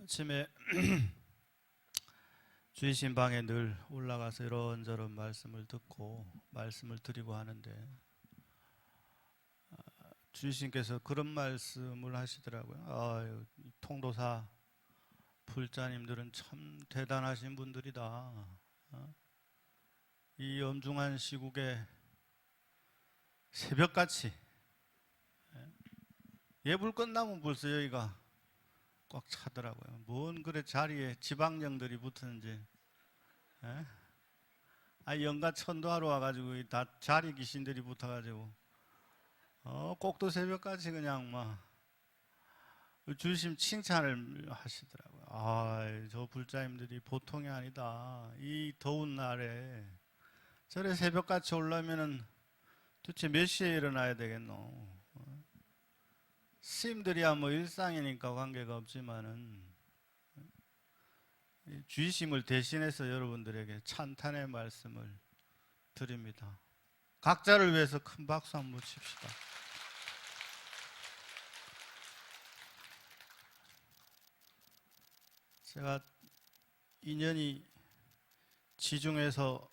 아침에 주이신 방에 늘 올라가서 이런저런 말씀을 듣고 말씀을 드리고 하는데 주이신께서 그런 말씀을 하시더라고요. 이 통도사 불자님들은 참 대단하신 분들이다. 이 엄중한 시국에 새벽같이 예불 끝나면 벌써 여기가 꽉 차더라고요. 뭔 그래 자리에 지방령들이 붙었는지. 영가 천도하러 와가지고 다 자리 귀신들이 붙어가지고 꼭두 새벽까지 그냥 막 주심 칭찬을 하시더라고요. 저 불자님들이 보통이 아니다. 이 더운 날에 저래 새벽같이 오려면은 도대체 몇 시에 일어나야 되겠노? 스님들이야 뭐 일상이니까 관계가 없지만은 주의심을 대신해서 여러분들에게 찬탄의 말씀을 드립니다. 각자를 위해서 큰 박수 한번 칩시다. 제가 인연이 지중해서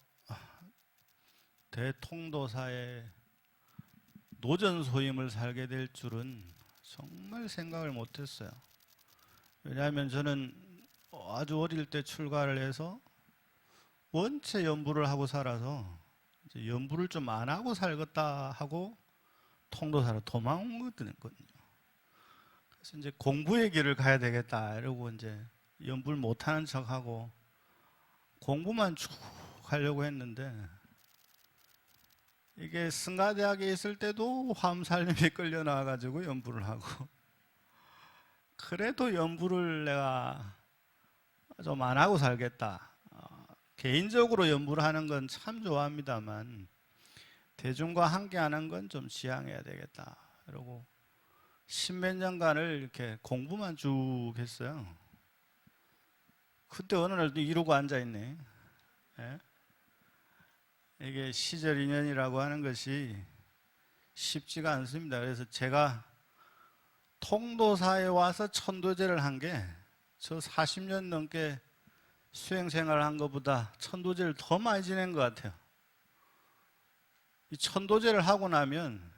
대통도사의 노전소임을 살게 될 줄은 정말 생각을 못했어요. 왜냐하면 저는 아주 어릴 때 출가를 해서 원체 연부를 하고 살아서 이제 연부를 좀 안 하고 살겠다 하고 통도사로 도망거든요. 그래서 이제 공부의 길을 가야 되겠다 이러고 이제 연부를 못하는 척하고 공부만 쭉 하려고 했는데 이게 승가대학에 있을 때도 화엄살림이 끌려 나와가지고 연부를 하고 그래도 연부를 내가 좀 안 하고 살겠다. 개인적으로 연부를 하는 건 참 좋아합니다만 대중과 함께 하는 건 좀 지양해야 되겠다. 그러고 십몇 년간을 이렇게 공부만 쭉 했어요. 그때 어느 날 이러고 앉아있네. 이게 시절 인연이라고 하는 것이 쉽지가 않습니다. 그래서 제가 통도사에 와서 천도제를 한 게 저 40년 넘게 수행생활을 한 것보다 천도제를 더 많이 지낸 것 같아요. 이 천도제를 하고 나면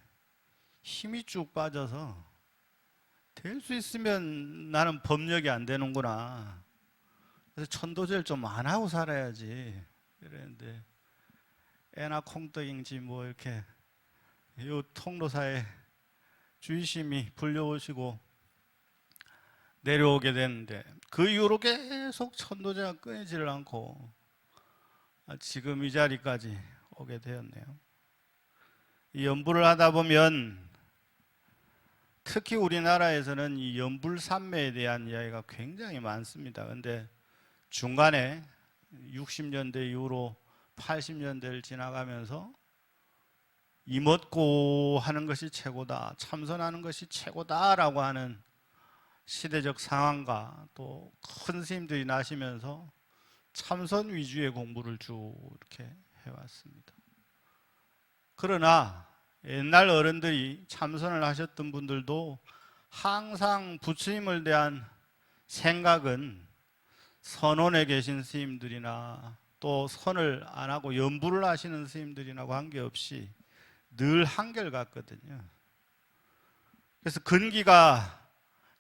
힘이 쭉 빠져서 될 수 있으면 나는 법력이 안 되는구나. 그래서 천도제를 좀 안 하고 살아야지. 이랬는데 애나 콩떡인지 뭐 이렇게 이 통도사에 주의심이 불려오시고 내려오게 됐는데 그 이후로 계속 천도제가 끊이지를 않고 지금 이 자리까지 오게 되었네요. 이 연부를 하다 보면 특히 우리나라에서는 이 연불산매에 대한 이야기가 굉장히 많습니다. 그런데 중간에 60년대 이후로 80년대를 지나가면서 이먹고 하는 것이 최고다, 참선하는 것이 최고다라고 하는 시대적 상황과 또 큰 스님들이 나시면서 참선 위주의 공부를 쭉 이렇게 해왔습니다. 그러나 옛날 어른들이 참선을 하셨던 분들도 항상 부처님을 대한 생각은 선원에 계신 스님들이나 또 선을 안 하고 연부를 하시는 스님들이나 관계없이 늘 한결같거든요. 그래서 근기가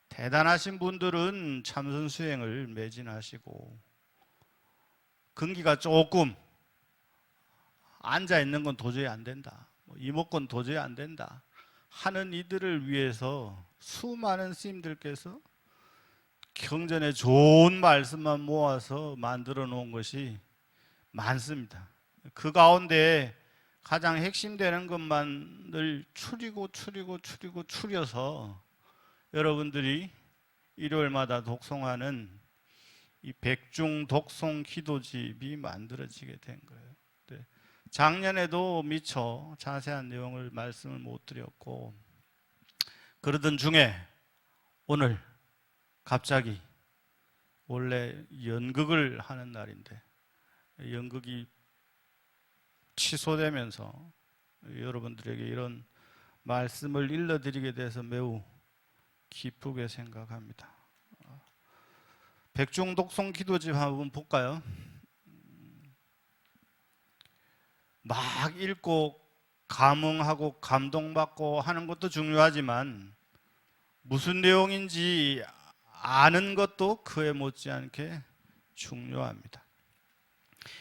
대단하신 분들은 참선 수행을 매진하시고 근기가 조금 앉아 있는 건 도저히 안 된다, 이목건 도저히 안 된다 하는 이들을 위해서 수많은 스님들께서 경전에 좋은 말씀만 모아서 만들어 놓은 것이 많습니다. 그 가운데 가장 핵심되는 것만 늘 추려서 여러분들이 일요일마다 독송하는 이 백중 독송 기도집이 만들어지게 된 거예요. 네. 작년에도 미처 자세한 내용을 말씀을 못 드렸고 그러던 중에 오늘 갑자기 원래 연극을 하는 날인데 연극이 취소되면서 여러분들에게 이런 말씀을 일러드리게 돼서 매우 기쁘게 생각합니다. 백중독송 기도집 한번 볼까요? 막 읽고 감흥하고 감동받고 하는 것도 중요하지만 무슨 내용인지 아는 것도 그에 못지않게 중요합니다.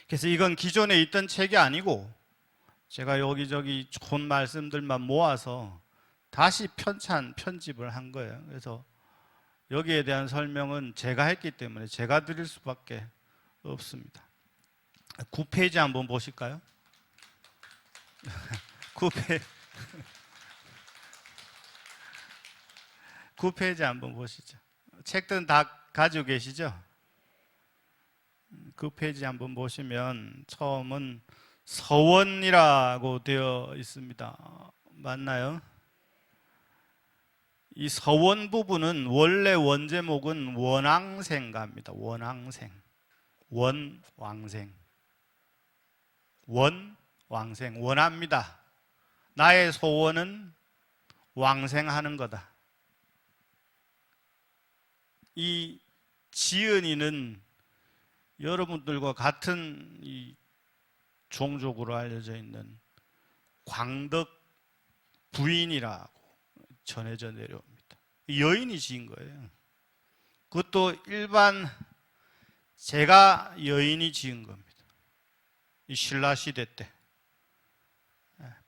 그래서 이건 기존에 있던 책이 아니고 제가 여기저기 좋은 말씀들만 모아서 다시 편집을 한 거예요. 그래서 여기에 대한 설명은 제가 했기 때문에 제가 드릴 수밖에 없습니다. 9페이지 한번 보실까요? 9페이지 한번 보시죠. 책들은 다 가지고 계시죠? 9페이지 한번 보시면 처음은 서원이라고 되어 있습니다. 맞나요? 이 서원 부분은 원래 원제목은 원왕생가입니다. 원왕생. 원왕생. 원왕생. 원합니다. 나의 소원은 왕생하는 거다. 이 지은이는 여러분들과 같은 이 종족으로 알려져 있는 광덕 부인이라고 전해져 내려옵니다. 여인이 지은 거예요. 그것도 일반 제가 여인이 지은 겁니다. 이 신라 시대 때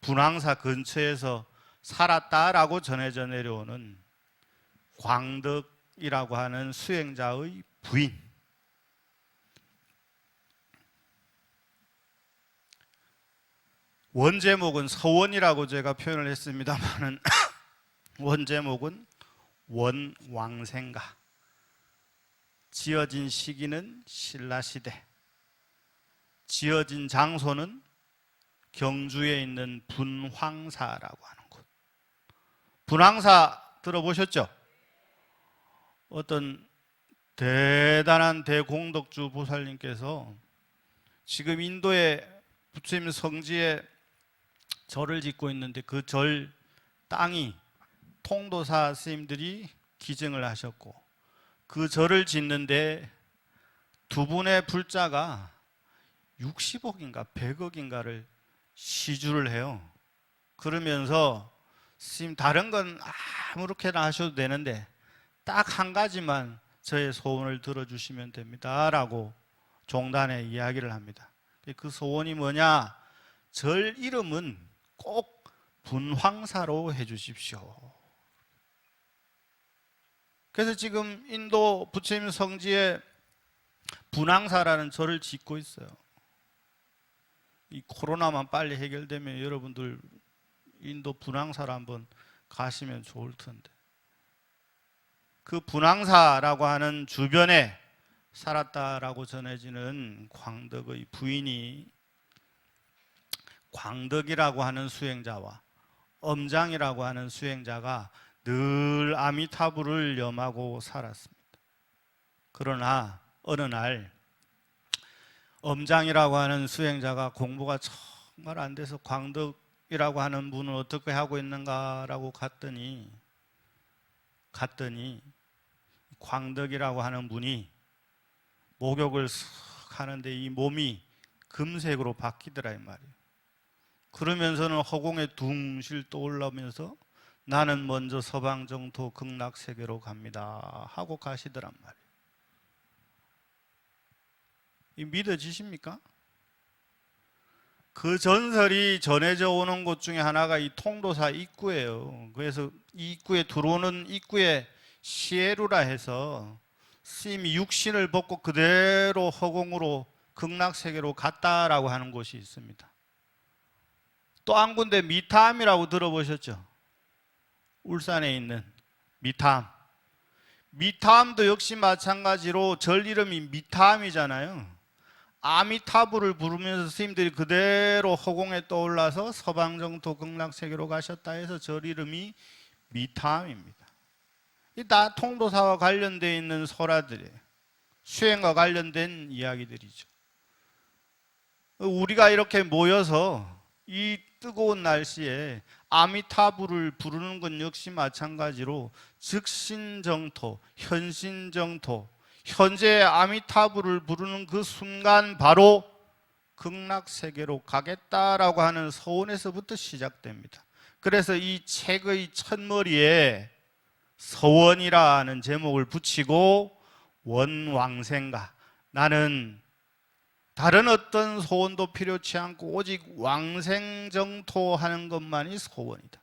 분황사 근처에서 살았다라고 전해져 내려오는 광덕이라고 하는 수행자의 부인. 원제목은 서원이라고 제가 표현을 했습니다만은 원제목은 원왕생가. 지어진 시기는 신라시대. 지어진 장소는 경주에 있는 분황사라고 하는 곳. 분황사 들어보셨죠? 어떤 대단한 대공덕주 보살님께서 지금 인도의 부처님 성지에 절을 짓고 있는데 그 절 땅이 통도사 스님들이 기증을 하셨고 그 절을 짓는데 두 분의 불자가 60억인가 100억인가를 시주를 해요. 그러면서 스님 다른 건 아무렇게나 하셔도 되는데 딱 한 가지만 저의 소원을 들어주시면 됩니다 라고 종단에 이야기를 합니다. 그 소원이 뭐냐? 절 이름은 꼭 분황사로 해주십시오. 그래서 지금 인도 부처님 성지에 분황사라는 절을 짓고 있어요. 이 코로나만 빨리 해결되면 여러분들 인도 분황사를 한번 가시면 좋을 텐데. 그 분황사라고 하는 주변에 살았다라고 전해지는 광덕의 부인이 광덕이라고 하는 수행자와 엄장이라고 하는 수행자가 늘 아미타불을 염하고 살았습니다. 그러나 어느 날 엄장이라고 하는 수행자가 공부가 정말 안 돼서 광덕이라고 하는 분은 어떻게 하고 있는가라고 갔더니 광덕이라고 하는 분이 목욕을 쓱 하는데 이 몸이 금색으로 바뀌더라 이 말이에요. 그러면서는 허공에 둥실 떠올라면서 나는 먼저 서방정토 극락세계로 갑니다 하고 가시더란 말이에요. 이 믿어지십니까? 그 전설이 전해져 오는 곳 중에 하나가 이 통도사 입구예요. 그래서 이 입구에 들어오는 입구에 시에루라 해서 스님이 육신을 벗고 그대로 허공으로 극락세계로 갔다라고 하는 곳이 있습니다. 또 한 군데 미탐이라고 들어보셨죠? 울산에 있는 미탐. 미탐도 역시 마찬가지로 절 이름이 미탐이잖아요. 아미타불을 부르면서 스님들이 그대로 허공에 떠올라서 서방정토 극락세계로 가셨다 해서 절 이름이 미탐입니다. 이 다 통도사와 관련되어 있는 설화들이에요. 수행과 관련된 이야기들이죠. 우리가 이렇게 모여서 이 뜨거운 날씨에 아미타불을 부르는 건 역시 마찬가지로 즉신정토, 현신정토, 현재 아미타불을 부르는 그 순간 바로 극락세계로 가겠다라고 하는 서원에서부터 시작됩니다. 그래서 이 책의 첫머리에 서원이라는 제목을 붙이고 원왕생가, 나는 다른 어떤 소원도 필요치 않고 오직 왕생정토하는 것만이 소원이다.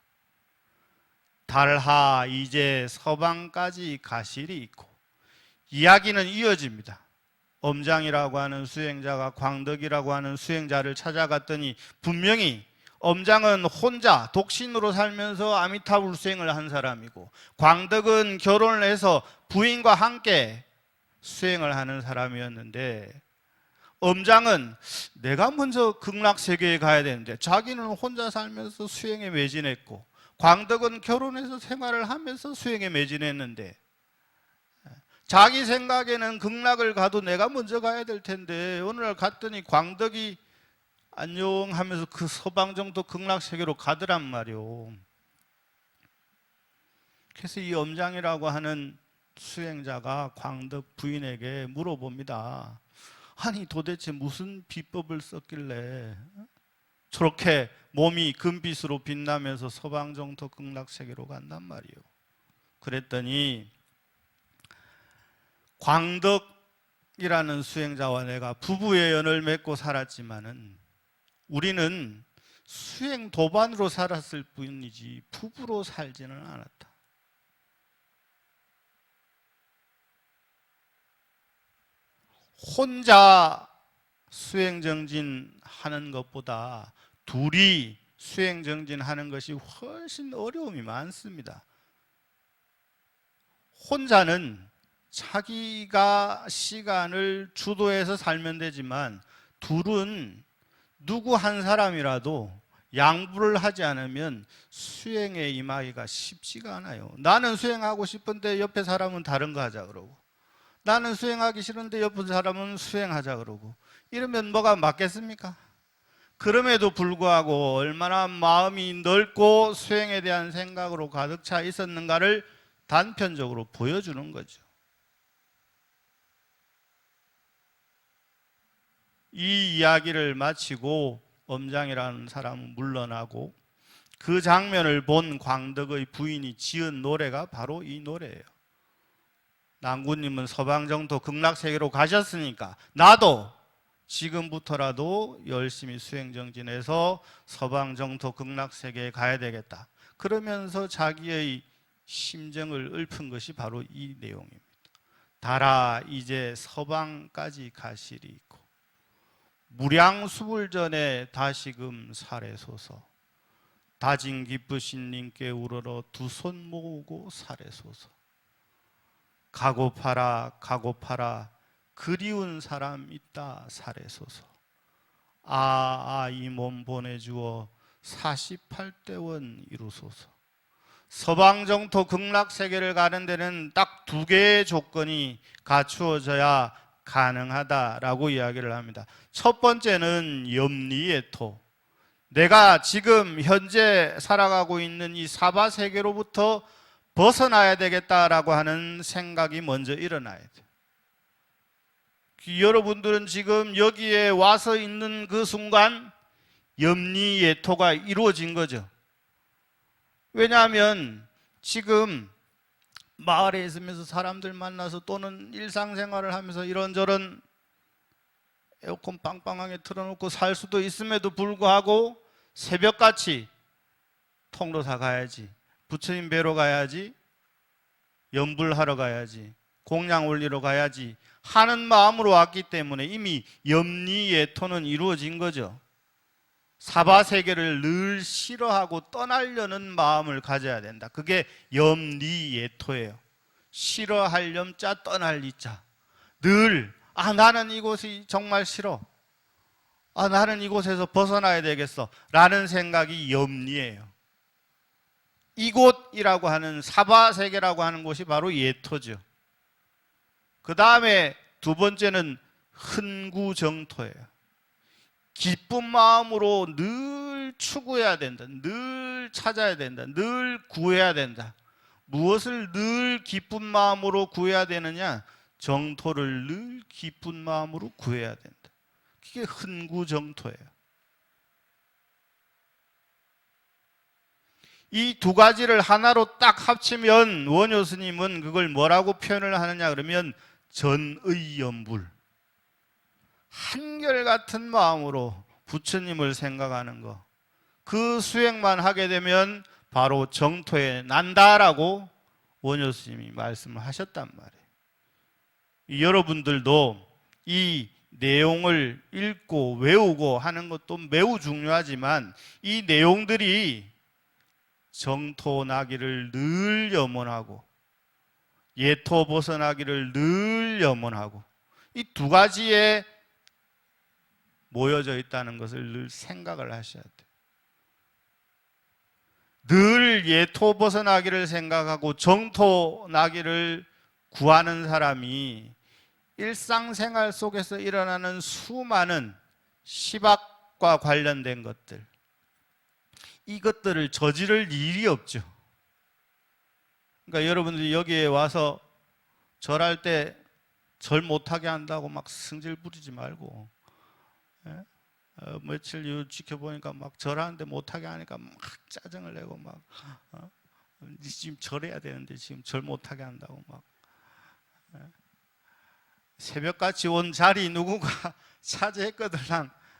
달하 이제 서방까지 가실이 있고, 이야기는 이어집니다. 엄장이라고 하는 수행자가 광덕이라고 하는 수행자를 찾아갔더니 분명히 엄장은 혼자 독신으로 살면서 아미타불 수행을 한 사람이고, 광덕은 결혼을 해서 부인과 함께 수행을 하는 사람이었는데, 엄장은 내가 먼저 극락세계에 가야 되는데 자기는 혼자 살면서 수행에 매진했고, 광덕은 결혼해서 생활을 하면서 수행에 매진했는데, 자기 생각에는 극락을 가도 내가 먼저 가야 될 텐데 어느 날 갔더니 광덕이 안녕 하면서 그 서방정토 극락세계로 가더란 말이오. 그래서 이 엄장이라고 하는 수행자가 광덕 부인에게 물어봅니다. 아니 도대체 무슨 비법을 썼길래 저렇게 몸이 금빛으로 빛나면서 서방정토 극락세계로 간단 말이오. 그랬더니 광덕이라는 수행자와 내가 부부의 연을 맺고 살았지만은 우리는 수행 도반으로 살았을 뿐이지 부부로 살지는 않았다. 혼자 수행정진하는 것보다 둘이 수행정진하는 것이 훨씬 어려움이 많습니다. 혼자는 자기가 시간을 주도해서 살면 되지만 둘은 누구 한 사람이라도 양보를 하지 않으면 수행에 임하기가 쉽지가 않아요. 나는 수행하고 싶은데 옆에 사람은 다른 거 하자 그러고, 나는 수행하기 싫은데 옆에 사람은 수행하자 그러고, 이러면 뭐가 맞겠습니까? 그럼에도 불구하고 얼마나 마음이 넓고 수행에 대한 생각으로 가득 차 있었는가를 단편적으로 보여주는 거죠. 이 이야기를 마치고 엄장이라는 사람은 물러나고, 그 장면을 본 광덕의 부인이 지은 노래가 바로 이 노래예요. 낭구님은 서방정토 극락세계로 가셨으니까 나도 지금부터라도 열심히 수행정진해서 서방정토 극락세계에 가야 되겠다. 그러면서 자기의 심정을 읊은 것이 바로 이 내용입니다. 달아 이제 서방까지 가실이 있고, 무량수불전에 다시금 살해소서. 다진 기쁘신 님께 우러러 두 손 모으고 살해소서. 가고파라 가고파라 그리운 사람 있다 살해소서. 이 몸 보내주어 48대원 이루소서. 서방정토 극락세계를 가는 데는 딱 두 개의 조건이 갖추어져야 가능하다라고 이야기를 합니다. 첫 번째는 염리예토, 내가 지금 현재 살아가고 있는 이 사바세계로부터 벗어나야 되겠다라고 하는 생각이 먼저 일어나야 돼요. 여러분들은 지금 여기에 와서 있는 그 순간 염리예토가 이루어진 거죠. 왜냐하면 지금 마을에 있으면서 사람들 만나서 또는 일상생활을 하면서 이런저런 에어컨 빵빵하게 틀어놓고 살 수도 있음에도 불구하고 새벽같이 통로사 가야지, 부처님 뵈러 가야지, 염불하러 가야지, 공양 올리러 가야지 하는 마음으로 왔기 때문에 이미 염리예토는 이루어진 거죠. 사바세계를 늘 싫어하고 떠나려는 마음을 가져야 된다. 그게 염리예토예요. 싫어할 염자, 떠날 이자. 늘 나는 이곳이 정말 싫어, 나는 이곳에서 벗어나야 되겠어 라는 생각이 염리예요. 이곳이라고 하는 사바세계라고 하는 곳이 바로 예토죠. 그 다음에 두 번째는 흔구정토예요. 기쁜 마음으로 늘 추구해야 된다. 늘 찾아야 된다. 늘 구해야 된다. 무엇을 늘 기쁜 마음으로 구해야 되느냐? 정토를 늘 기쁜 마음으로 구해야 된다. 그게 흔구정토예요. 이 두 가지를 하나로 딱 합치면 원효 스님은 그걸 뭐라고 표현을 하느냐 그러면 전의연불, 한결같은 마음으로 부처님을 생각하는 거, 그 수행만 하게 되면 바로 정토에 난다라고 원효 스님이 말씀을 하셨단 말이에요. 여러분들도 이 내용을 읽고 외우고 하는 것도 매우 중요하지만 이 내용들이 정토 나기를 늘 염원하고 예토 벗어나기를 늘 염원하고 이 두 가지에 모여져 있다는 것을 늘 생각을 하셔야 돼요. 늘 예토 벗어나기를 생각하고 정토 나기를 구하는 사람이 일상생활 속에서 일어나는 수많은 시박과 관련된 것들, 이것들을 저지를 일이 없죠. 그러니까 여러분들이 여기에 와서 절할 때 절 못하게 한다고 막 승질 부리지 말고, 며칠 이후 지켜보니까 막 절하는데 못하게 하니까 막 짜증을 내고 막 지금 절해야 되는데 지금 절 못하게 한다고 막 새벽같이 온 자리 누군가 차지했거든.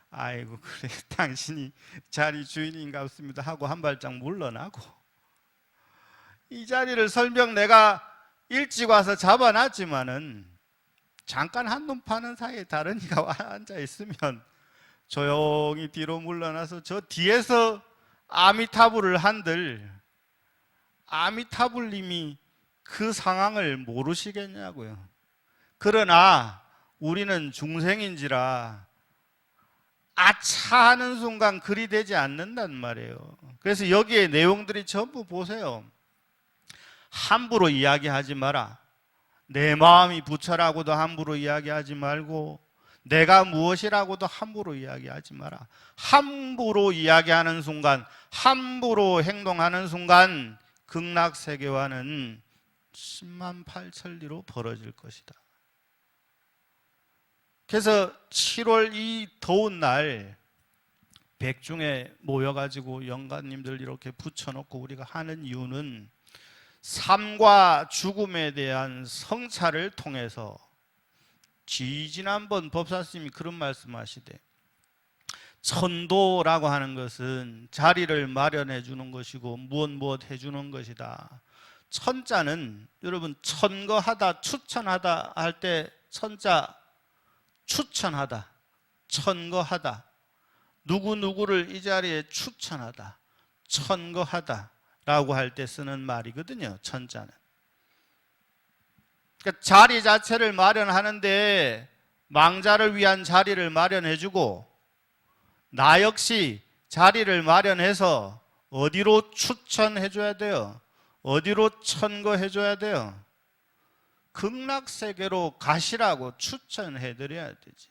아이고 그래 당신이 자리 주인인가 없습니다 하고 한 발짝 물러나고, 이 자리를 설령 내가 일찍 와서 잡아놨지만은 잠깐 한눈 파는 사이에 다른 이가 와 앉아 있으면 조용히 뒤로 물러나서 저 뒤에서 아미타불을 한들 아미타불님이 그 상황을 모르시겠냐고요. 그러나 우리는 중생인지라 아차 하는 순간 그리 되지 않는단 말이에요. 그래서 여기에 내용들이 전부 보세요. 함부로 이야기하지 마라. 내 마음이 부처라고도 함부로 이야기하지 말고 내가 무엇이라고도 함부로 이야기하지 마라. 함부로 이야기하는 순간, 함부로 행동하는 순간 극락세계와는 10만 8천리로 벌어질 것이다. 그래서 7월 이 더운 날 백중에 모여가지고 영가님들 이렇게 붙여놓고 우리가 하는 이유는 삶과 죽음에 대한 성찰을 통해서, 지난번 법사스님이 그런 말씀하시되 천도라고 하는 것은 자리를 마련해 주는 것이고 무엇 해주는 것이다. 천자는 여러분 천거하다 추천하다 할 때 천자 추천하다, 천거하다, 누구누구를 이 자리에 추천하다, 천거하다 라고 할 때 쓰는 말이거든요. 천자는. 그러니까 자리 자체를 마련하는데 망자를 위한 자리를 마련해주고 나 역시 자리를 마련해서 어디로 추천해줘야 돼요? 어디로 천거해줘야 돼요? 극락세계로 가시라고 추천해드려야 되지.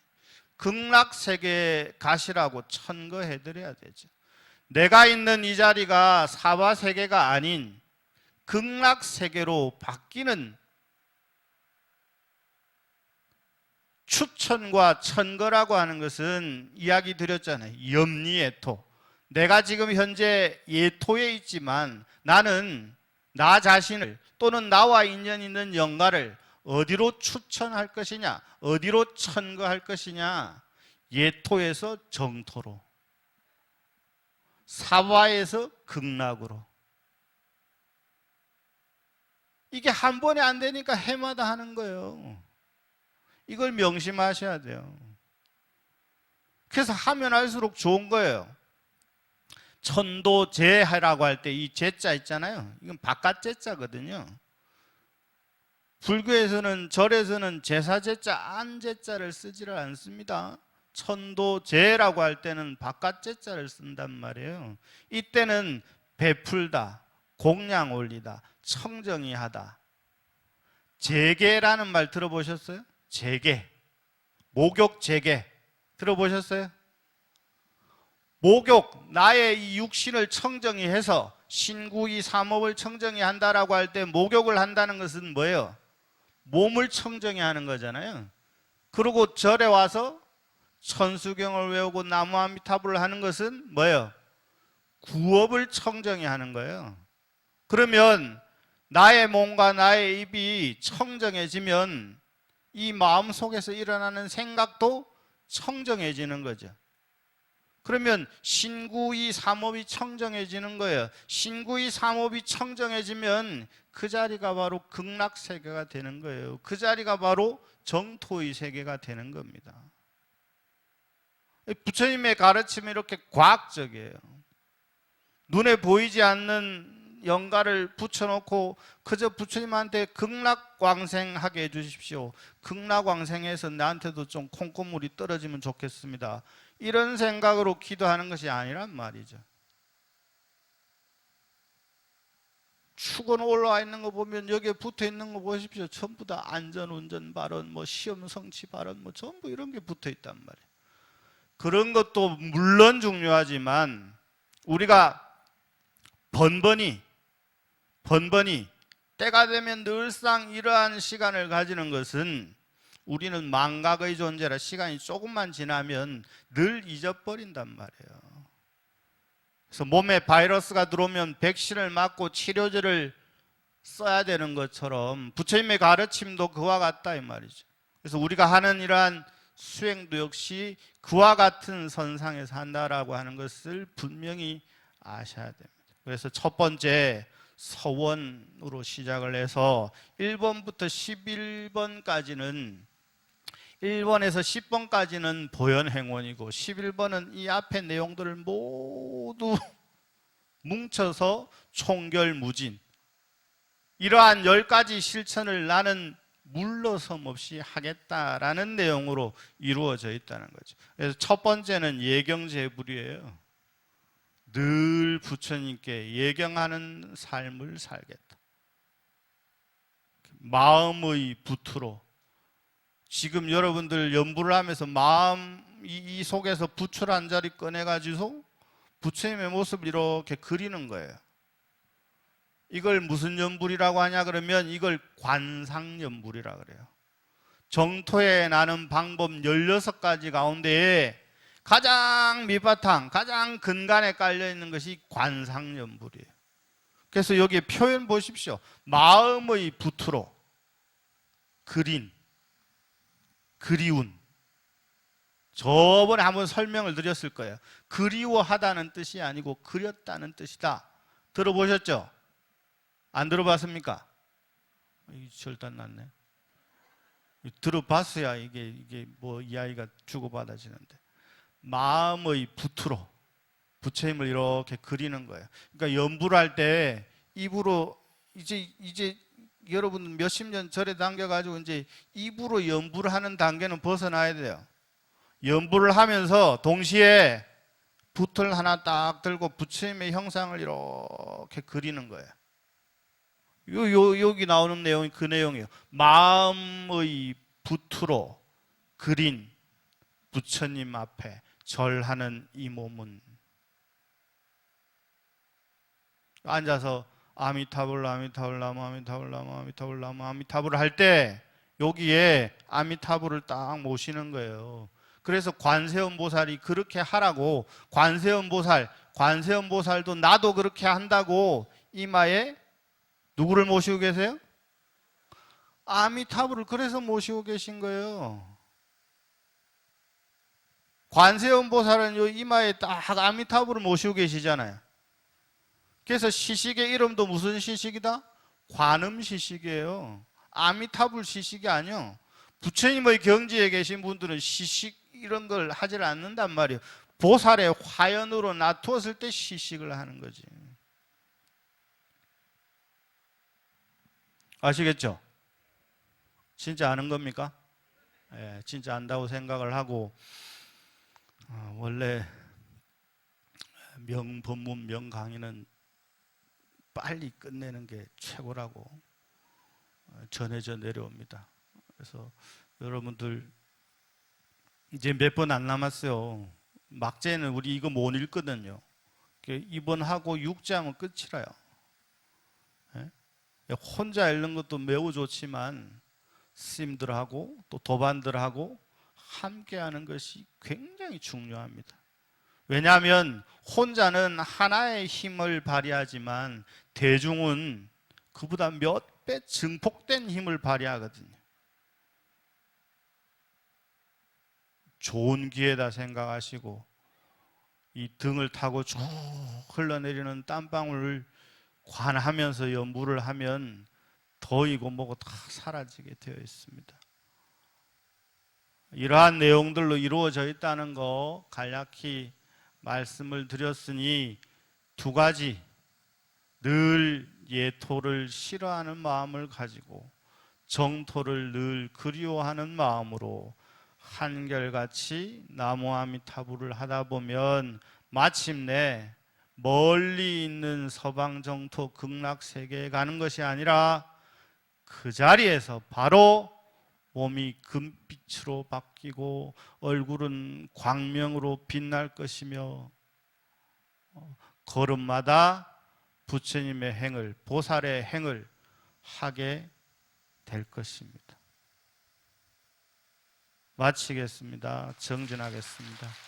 극락세계에 가시라고 천거해드려야 되지. 내가 있는 이 자리가 사바세계가 아닌 극락세계로 바뀌는 추천과 천거라고 하는 것은 이야기 드렸잖아요. 염리예토. 내가 지금 현재 예토에 있지만 나는 나 자신을 또는 나와 인연 있는 영가를 어디로 추천할 것이냐, 어디로 천거할 것이냐, 예토에서 정토로, 사바에서 극락으로. 이게 한 번에 안 되니까 해마다 하는 거예요. 이걸 명심하셔야 돼요. 그래서 하면 할수록 좋은 거예요. 천도제라고 할 때 이 제자 있잖아요. 이건 바깥 제자거든요. 불교에서는 절에서는 제사제자, 안제자를 쓰지를 않습니다. 천도제라고 할 때는 바깥 제자를 쓴단 말이에요. 이때는 베풀다, 공양 올리다, 청정히 하다. 제계라는 말 들어보셨어요? 제계, 목욕 제계 들어보셨어요? 목욕, 나의 이 육신을 청정히 해서 신구이 삼업을 청정히 한다라고 할 때 목욕을 한다는 것은 뭐예요? 몸을 청정히 하는 거잖아요. 그리고 절에 와서 천수경을 외우고 나무아미타불을 하는 것은 뭐예요? 구업을 청정히 하는 거예요. 그러면 나의 몸과 나의 입이 청정해지면 이 마음 속에서 일어나는 생각도 청정해지는 거죠. 그러면 신구이 삼업이 청정해지는 거예요. 신구이 삼업이 청정해지면 그 자리가 바로 극락세계가 되는 거예요. 그 자리가 바로 정토의 세계가 되는 겁니다. 부처님의 가르침이 이렇게 과학적이에요. 눈에 보이지 않는 영가를 붙여놓고 그저 부처님한테 극락광생하게 해주십시오. 극락광생해서 나한테도 좀 콩고물이 떨어지면 좋겠습니다. 이런 생각으로 기도하는 것이 아니란 말이죠. 축원 올라와 있는 거 보면 여기에 붙어 있는 거 보십시오. 전부 다 안전운전 발언, 시험 성취 발언, 전부 이런 게 붙어 있단 말이에요. 그런 것도 물론 중요하지만 우리가 번번이 때가 되면 늘상 이러한 시간을 가지는 것은 우리는 망각의 존재라 시간이 조금만 지나면 늘 잊어버린단 말이에요. 그래서 몸에 바이러스가 들어오면 백신을 맞고 치료제를 써야 되는 것처럼 부처님의 가르침도 그와 같다 이 말이죠. 그래서 우리가 하는 이러한 수행도 역시 그와 같은 선상에서 한다라고 하는 것을 분명히 아셔야 됩니다. 그래서 첫 번째 서원으로 시작을 해서 1번부터 11번까지는 1번에서 10번까지는 보현행원이고 11번은 이 앞에 내용들을 모두 뭉쳐서 총결무진, 이러한 10가지 실천을 나는 물러섬 없이 하겠다라는 내용으로 이루어져 있다는 거죠. 그래서 첫 번째는 예경제불이에요. 늘 부처님께 예경하는 삶을 살겠다. 마음의 부투로 지금 여러분들 연부를 하면서 마음 이 속에서 부추를 한 자리 꺼내가지고 부처님의 모습을 이렇게 그리는 거예요. 이걸 무슨 연불이라고 하냐 그러면 이걸 관상연불이라고 그래요. 정토에 나는 방법 16가지 가운데에 가장 밑바탕, 가장 근간에 깔려있는 것이 관상연불이에요. 그래서 여기 표현 보십시오. 마음의 부투로 그린, 그리운. 저번에 한번 설명을 드렸을 거예요. 그리워하다는 뜻이 아니고 그렸다는 뜻이다. 들어보셨죠? 안 들어봤습니까? 절단 났네. 들어봤어야 이게 이 아이가 주고받아지는데. 마음의 부투로 부처님을 이렇게 그리는 거예요. 그러니까 연부를 할 때 입으로 이제 여러분 몇십 년 절에 당겨가지고 이제 입으로 연부를 하는 단계는 벗어나야 돼요. 연부를 하면서 동시에 붓을 하나 딱 들고 부처님의 형상을 이렇게 그리는 거예요. 여기 나오는 내용이 그 내용이에요. 마음의 붓으로 그린 부처님 앞에 절하는 이 몸은 앉아서 아미타불 아미타불 나무 아미타불 나무 아미타불 나무 아미타불을 할 때 여기에 아미타불을 딱 모시는 거예요. 그래서 관세음보살이 그렇게 하라고, 관세음보살도 나도 그렇게 한다고 이마에 누구를 모시고 계세요? 아미타불을 그래서 모시고 계신 거예요. 관세음보살은 요 이마에 딱 아미타불을 모시고 계시잖아요. 그래서 시식의 이름도 무슨 시식이다? 관음시식이에요. 아미타불 시식이 아니요. 부처님의 경지에 계신 분들은 시식 이런 걸 하질 않는단 말이에요. 보살의 화연으로 놔두었을 때 시식을 하는 거지. 아시겠죠? 진짜 아는 겁니까? 예, 진짜 안다고 생각을 하고 원래 명법문 명강의는 빨리 끝내는 게 최고라고 전해져 내려옵니다. 그래서 여러분들 이제 몇 번 안 남았어요. 막제는 우리 이거 못 읽거든요. 입원하고 육제하면 끝이라요. 예? 혼자 읽는 것도 매우 좋지만 스님들하고 또 도반들하고 함께하는 것이 굉장히 중요합니다. 왜냐하면 혼자는 하나의 힘을 발휘하지만 대중은 그보다 몇 배 증폭된 힘을 발휘하거든요. 좋은 기회다 생각하시고 이 등을 타고 쭉 흘러내리는 땀방울을 관하면서 연부를 하면 더이고 뭐고 다 사라지게 되어 있습니다. 이러한 내용들로 이루어져 있다는 거 간략히 말씀을 드렸으니 두 가지, 늘 예토를 싫어하는 마음을 가지고 정토를 늘 그리워하는 마음으로 한결같이 나무아미타불을 하다 보면 마침내 멀리 있는 서방정토 극락세계에 가는 것이 아니라 그 자리에서 바로 몸이 금빛으로 바뀌고 얼굴은 광명으로 빛날 것이며 걸음마다 부처님의 행을, 보살의 행을 하게 될 것입니다. 마치겠습니다. 정진하겠습니다.